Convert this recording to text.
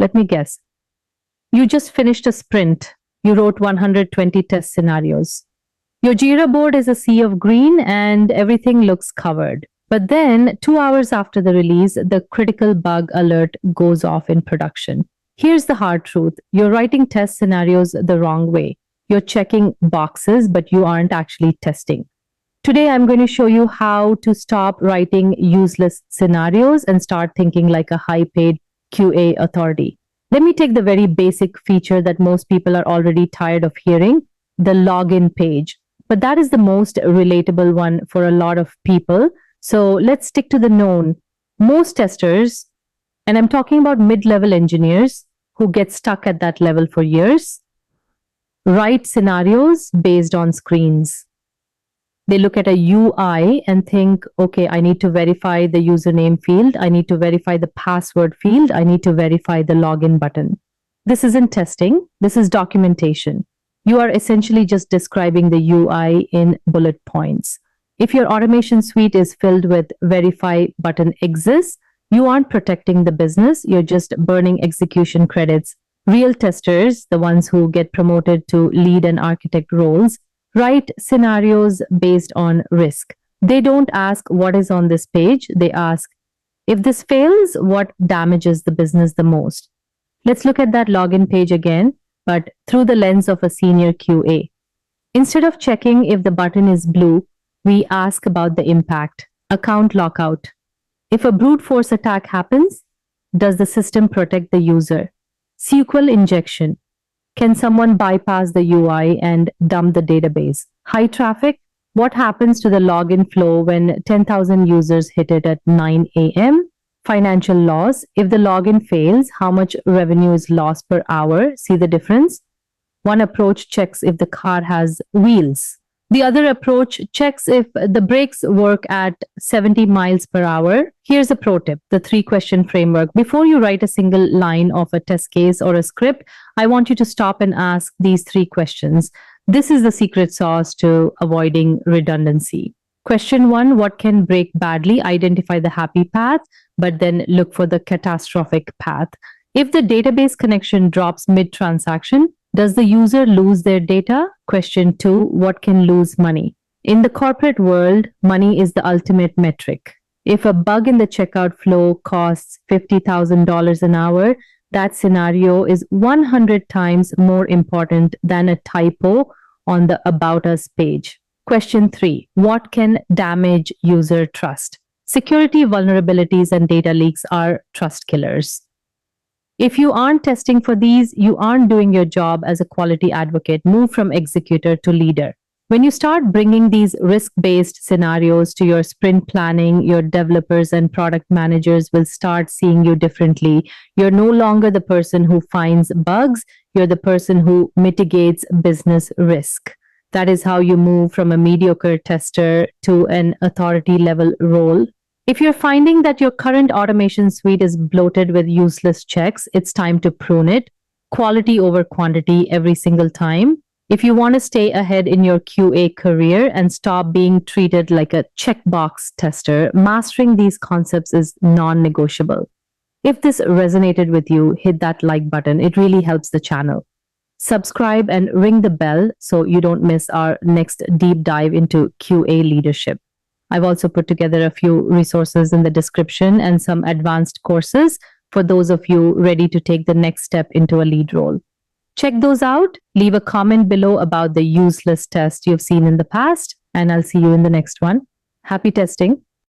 Let me guess. You just finished a sprint. You wrote 120 test scenarios. Your Jira board is a sea of green and everything looks covered. But then, 2 hours after the release, the critical bug alert goes off in production. Here's the hard truth. You're writing test scenarios the wrong way. You're checking boxes, but you aren't actually testing. Today, I'm going to show you how to stop writing useless scenarios and start thinking like a high-paid QA authority. Let me take the very basic feature that most people are already tired of hearing, the login page. But that is the most relatable one for a lot of people. So let's stick to the known. Most testers, and I'm talking about mid-level engineers who get stuck at that level for years, write scenarios based on screens. They look at a UI and think, okay, I need to verify the username field. I need to verify the password field. I need to verify the login button. This isn't testing. This is documentation. You are essentially just describing the UI in bullet points. If your automation suite is filled with verify button exists, you aren't protecting the business. You're just burning execution credits. Real testers, the ones who get promoted to lead and architect roles, write scenarios based on risk. They don't ask what is on this page. They ask, if this fails, what damages the business the most? Let's look at that login page again, but through the lens of a senior QA. Instead of checking if the button is blue, we ask about the impact. Account lockout. If a brute force attack happens, does the system protect the user? SQL injection. Can someone bypass the UI and dump the database? High traffic. What happens to the login flow when 10,000 users hit it at 9 a.m.? Financial loss. If the login fails, how much revenue is lost per hour? See the difference? One approach checks if the car has wheels. The other approach checks if the brakes work at 70 miles per hour. Here's a pro tip, the 3-question framework. Before you write a single line of a test case or a script, I want you to stop and ask these 3 questions. This is the secret sauce to avoiding redundancy. Question 1, what can break badly? Identify the happy path, but then look for the catastrophic path. If the database connection drops mid-transaction, does the user lose their data? Question 2, what can lose money? In the corporate world, money is the ultimate metric. If a bug in the checkout flow costs $50,000 an hour, that scenario is 100 times more important than a typo on the About Us page. Question 3, what can damage user trust? Security vulnerabilities and data leaks are trust killers. If you aren't testing for these, you aren't doing your job as a quality advocate. Move from executor to leader. When you start bringing these risk-based scenarios to your sprint planning, your developers and product managers will start seeing you differently. You're no longer the person who finds bugs. You're the person who mitigates business risk. That is how you move from a mediocre tester to an authority level role. If you're finding that your current automation suite is bloated with useless checks, it's time to prune it. Quality over quantity every single time. If you want to stay ahead in your QA career and stop being treated like a checkbox tester, mastering these concepts is non-negotiable. If this resonated with you, hit that like button. It really helps the channel. Subscribe and ring the bell so you don't miss our next deep dive into QA leadership. I've also put together a few resources in the description and some advanced courses for those of you ready to take the next step into a lead role. Check those out. Leave a comment below about the useless test you've seen in the past, and I'll see you in the next one. Happy testing.